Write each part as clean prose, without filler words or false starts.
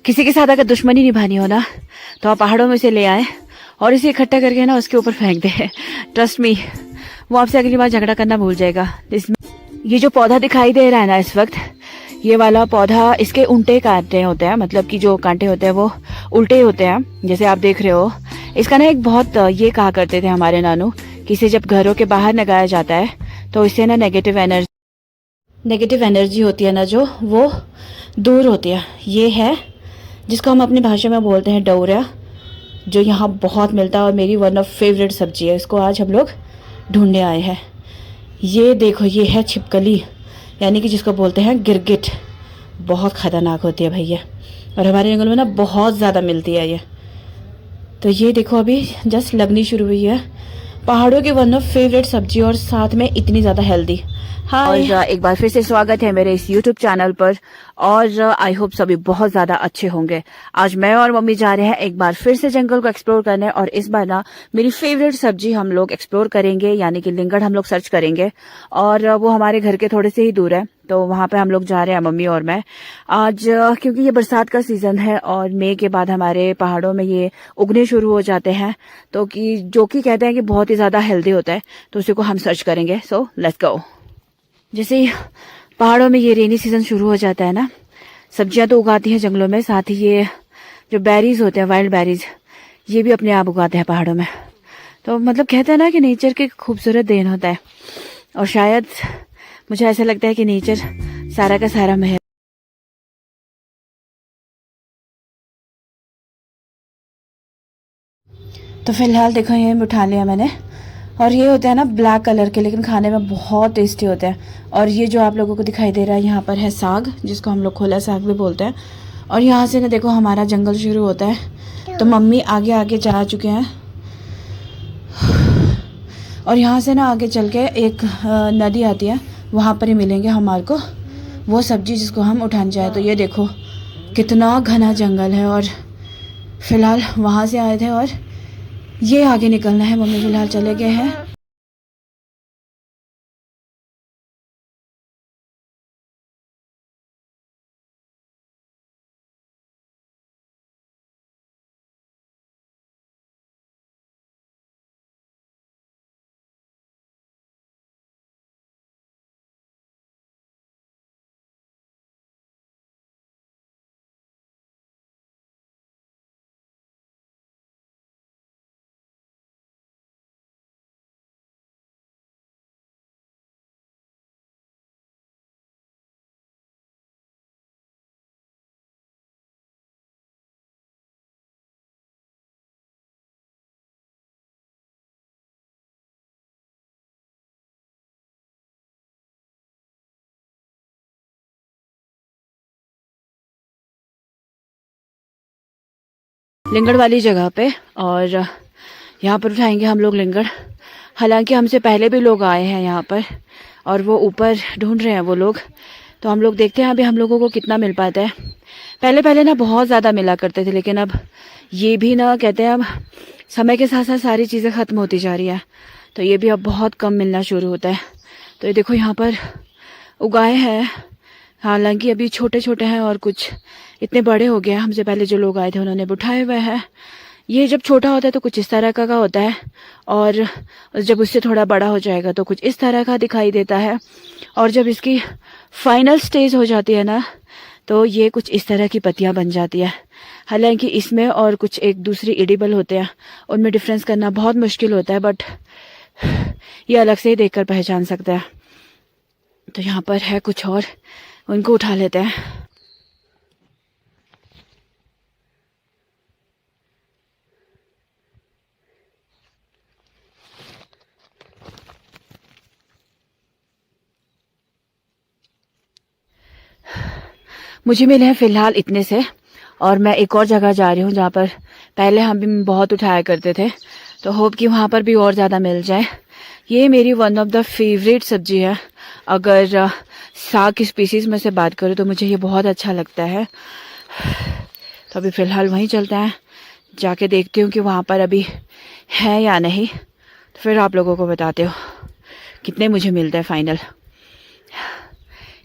किसी के साथ अगर दुश्मनी निभानी हो ना तो आप पहाड़ों में से ले आए और इसे इकट्ठा करके ना उसके ऊपर फेंक दे। ट्रस्ट मी, वो आपसे अगली बार झगड़ा करना भूल जाएगा। इसमें ये जो पौधा दिखाई दे रहा है ना इस वक्त, ये वाला पौधा, इसके उल्टे कांटे होते हैं, मतलब कि जो कांटे होते हैं वो उल्टे होते हैं, जैसे आप देख रहे हो। इसका ना एक बहुत ये कहा करते थे हमारे नानू कि इसे जब घरों के बाहर लगाया जाता है तो इससे ना नेगेटिव एनर्जी होती है ना जो, वो दूर होती है। ये है जिसको हम अपनी भाषा में बोलते हैं डौरा, जो यहाँ बहुत मिलता है और मेरी वन ऑफ फेवरेट सब्जी है। इसको आज हम लोग ढूंढने आए हैं। ये देखो, ये है छिपकली, यानी कि जिसको बोलते हैं गिरगिट। बहुत ख़तरनाक होती है भैया, और हमारे जंगल में ना बहुत ज़्यादा मिलती है ये। तो ये देखो अभी जस्ट लगनी शुरू हुई है। पहाड़ों की वन ऑफ फेवरेट सब्जी और साथ में इतनी ज़्यादा हेल्दी। हाँ, और एक बार फिर से स्वागत है मेरे इस YouTube चैनल पर, और आई होप सभी बहुत ज़्यादा अच्छे होंगे। आज मैं और मम्मी जा रहे हैं एक बार फिर से जंगल को एक्सप्लोर करने, और इस बार ना मेरी फेवरेट सब्जी हम लोग एक्सप्लोर करेंगे, यानी कि लिंगड़ हम लोग सर्च करेंगे। और वो हमारे घर के थोड़े से ही दूर है, तो वहाँ पे हम लोग जा रहे हैं मम्मी और मैं आज, क्योंकि ये बरसात का सीज़न है और मई के बाद हमारे पहाड़ों में ये उगने शुरू हो जाते हैं, तो कि जो कि कहते हैं कि बहुत ही ज़्यादा हेल्दी होता है, तो उसी को हम सर्च करेंगे। So let's go. जैसे ही पहाड़ों में ये रेनी सीजन शुरू हो जाता है ना, सब्जियां तो उगाती हैं जंगलों में, साथ ही ये जो बेरीज होते हैं, वाइल्ड बेरीज, ये भी अपने आप उगाते हैं पहाड़ों में। तो मतलब कहते हैं ना कि नेचर की खूबसूरत देन होता है, और शायद मुझे ऐसा लगता है कि नेचर सारा का सारा महल। तो फिलहाल देखो ये उठा लिया मैंने, और ये होते हैं ना ब्लैक कलर के, लेकिन खाने में बहुत टेस्टी होते हैं। और ये जो आप लोगों को दिखाई दे रहा है यहाँ पर है साग, जिसको हम लोग खोला साग भी बोलते हैं। और यहाँ से ना देखो हमारा जंगल शुरू होता है, तो मम्मी आगे आगे जा चुके हैं। और यहाँ से ना आगे चल के एक नदी आती है, वहाँ पर ही मिलेंगे हमारे को वो सब्जी जिसको हम उठाने जाए। तो ये देखो कितना घना जंगल है, और फिलहाल वहाँ से आए थे और ये आगे निकलना है। मम्मी फिलहाल चले गए हैं। लिंगड़ वाली जगह पे, और यहाँ पर उठाएंगे हम लोग लिंगड़। हालांकि हमसे पहले भी लोग आए हैं यहाँ पर, और वो ऊपर ढूंढ रहे हैं वो लोग। तो हम लोग देखते हैं अभी हम लोगों को कितना मिल पाता है। पहले पहले ना बहुत ज़्यादा मिला करते थे, लेकिन अब ये भी ना कहते हैं अब समय के साथ साथ सारी चीज़ें ख़त्म होती जा रही है, तो ये भी अब बहुत कम मिलना शुरू होता है। तो ये देखो यहाँ पर उगाए हैं, हालांकि अभी छोटे छोटे हैं और कुछ इतने बड़े हो गए हैं। हमसे पहले जो लोग आए थे उन्होंने उठाए हुए हैं। ये जब छोटा होता है तो कुछ इस तरह का होता है, और जब उससे थोड़ा बड़ा हो जाएगा तो कुछ इस तरह का दिखाई देता है, और जब इसकी फाइनल स्टेज हो जाती है ना, तो ये कुछ इस तरह की पत्तियां बन जाती है। हालांकि इसमें और कुछ एक दूसरी एडिबल होते हैं, उनमें डिफरेंस करना बहुत मुश्किल होता है, बट ये अलग से ही देखकर पहचान सकता है। तो यहाँ पर है कुछ और, उनको उठा लेते हैं। मुझे मिले हैं फिलहाल इतने से, और मैं एक और जगह जा रही हूँ जहाँ पर पहले हम भी बहुत उठाया करते थे, तो होप कि वहाँ पर भी और ज़्यादा मिल जाए। ये मेरी वन ऑफ द फेवरेट सब्जी है। अगर साग की स्पीसीज़ में से बात करूँ तो मुझे ये बहुत अच्छा लगता है। तो अभी फ़िलहाल वहीं चलते हैं, जाके देखती हूँ कि वहाँ पर अभी है या नहीं, तो फिर आप लोगों को बताते हो कितने मुझे मिलते हैं फाइनल।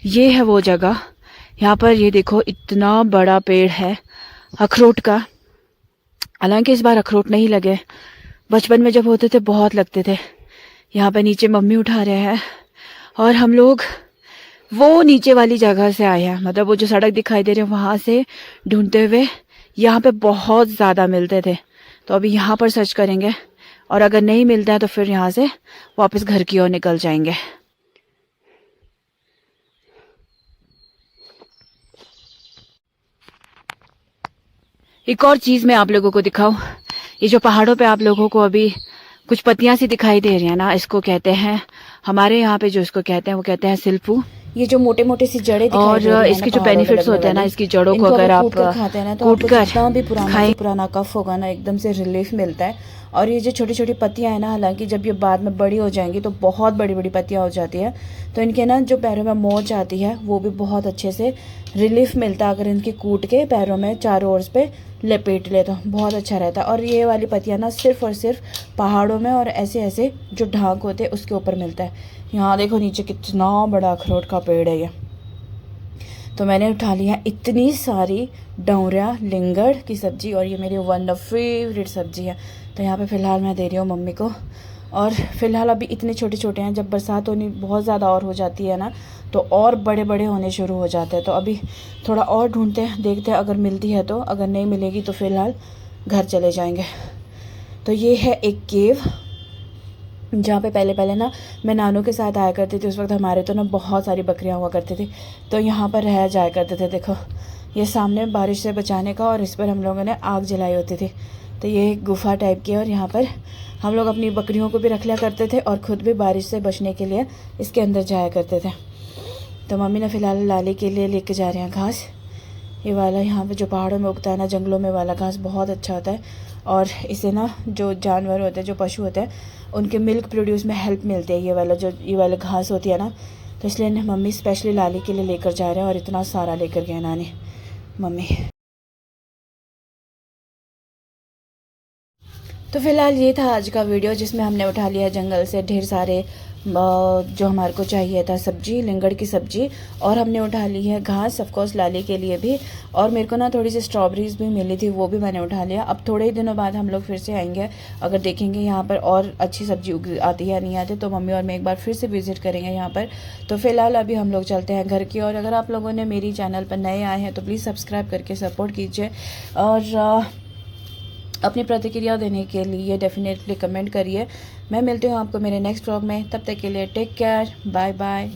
ये है वो जगह, यहाँ पर ये देखो इतना बड़ा पेड़ है, अखरोट का। हालांकि इस बार अखरोट नहीं लगे, बचपन में जब होते थे बहुत लगते थे। यहाँ पे नीचे मम्मी उठा रहे हैं और हम लोग वो नीचे वाली जगह से आए हैं, मतलब वो जो सड़क दिखाई दे रही है वहां से ढूंढते हुए। यहाँ पे बहुत ज़्यादा मिलते थे, तो अभी यहाँ पर सर्च करेंगे और अगर नहीं मिलता है तो फिर यहाँ से वापस घर की ओर निकल जाएंगे। एक और चीज़ मैं आप लोगों को दिखाऊं, ये जो पहाड़ों पे आप लोगों को अभी कुछ पत्तियां सी दिखाई दे रही है ना, इसको कहते हैं, हमारे यहाँ पे जो इसको कहते हैं वो कहते हैं सिल्पू। ये जो मोटे मोटे सी जड़ें दिखाई और दे रही है इसके ना जो पहाड़ों पे बेनिफिट्स लगने होते हैं ना, वाली, इसकी जड़ों को इनको अगर आप कूट कर खाते हैं ना तो कूट आपको कर जितना भी पुराना खाएं, से पुराना कफ होगा ना एकदम से रिलीफ मिलता है। और ये जो छोटी छोटी पत्तियां हैं ना, हालांकि जब ये बाद में बड़ी हो जाएंगी तो बहुत बड़ी बड़ी पत्तियां हो जाती है, तो इनके ना जो पैरों में मोच आती है वो भी बहुत अच्छे से रिलीफ मिलता है। अगर इनकी कूट के पैरों में चारों ओर पे लपेट ले तो बहुत अच्छा रहता है। और ये वाली पत्तियां ना सिर्फ और सिर्फ पहाड़ों में और ऐसे ऐसे जो ढाक होते हैं उसके ऊपर मिलता है। यहाँ देखो नीचे कितना बड़ा अखरोट का पेड़ है ये। तो मैंने उठा लिया इतनी सारी डौरिया लिंगड़ की सब्ज़ी, और ये मेरी वन ऑफ फेवरेट सब्ज़ी है। तो यहाँ पे फ़िलहाल मैं दे रही हूँ मम्मी को। और फ़िलहाल अभी इतने छोटे छोटे हैं, जब बरसात होनी बहुत ज़्यादा और हो जाती है ना तो और बड़े बड़े होने शुरू हो जाते हैं। तो अभी थोड़ा और ढूंढते हैं, देखते हैं अगर मिलती है तो, अगर नहीं मिलेगी तो फ़िलहाल घर चले जाएंगे। तो ये है एक केव जहाँ पे पहले पहले ना मैं नानू के साथ आया करती थी। उस वक्त हमारे तो ना बहुत सारी बकरियाँ हुआ करती थी, तो यहाँ पर रह जाया करते थे। देखो ये सामने बारिश से बचाने का, और इस पर हम लोगों ने आग जलाई होती थी। तो ये एक गुफा टाइप की है, और यहाँ पर हम लोग अपनी बकरियों को भी रख लिया करते थे और ख़ुद भी बारिश से बचने के लिए इसके अंदर जाया करते थे। तो मम्मी ने फ़िलहाल लाली के लिए लेके जा रहे हैं घास। ये वाला यहाँ पे जो पहाड़ों में उगता है ना, जंगलों में वाला घास बहुत अच्छा होता है, और इसे ना जो जानवर होते हैं, जो पशु होते हैं, उनके मिल्क प्रोड्यूस में हेल्प मिलती है। ये वाला घास होती है ना, तो इसलिए मम्मी स्पेशली लाली के लिए लेकर जा रहे हैं, और इतना सारा लेकर गए नानी मम्मी। तो फ़िलहाल ये था आज का वीडियो, जिसमें हमने उठा लिया जंगल से ढेर सारे जो हमारे को चाहिए था सब्जी, लिंगड़ की सब्जी, और हमने उठा ली है घास, ऑफ कोर्स लाली के लिए भी। और मेरे को ना थोड़ी सी स्ट्रॉबेरीज़ भी मिली थी, वो भी मैंने उठा लिया। अब थोड़े ही दिनों बाद हम लोग फिर से आएंगे, अगर देखेंगे यहाँ पर और अच्छी सब्जी उग आती है या नहीं आती, तो मम्मी और मैं एक बार फिर से विज़िट करेंगे यहाँ पर। तो फ़िलहाल अभी हम लोग चलते हैं घर की। और अगर आप लोगों ने मेरी चैनल पर नए आए हैं तो प्लीज़ सब्सक्राइब करके सपोर्ट कीजिए, और अपनी प्रतिक्रिया देने के लिए डेफिनेटली कमेंट करिए। मैं मिलती हूँ आपको मेरे नेक्स्ट व्लॉग में, तब तक के लिए टेक केयर, बाय बाय।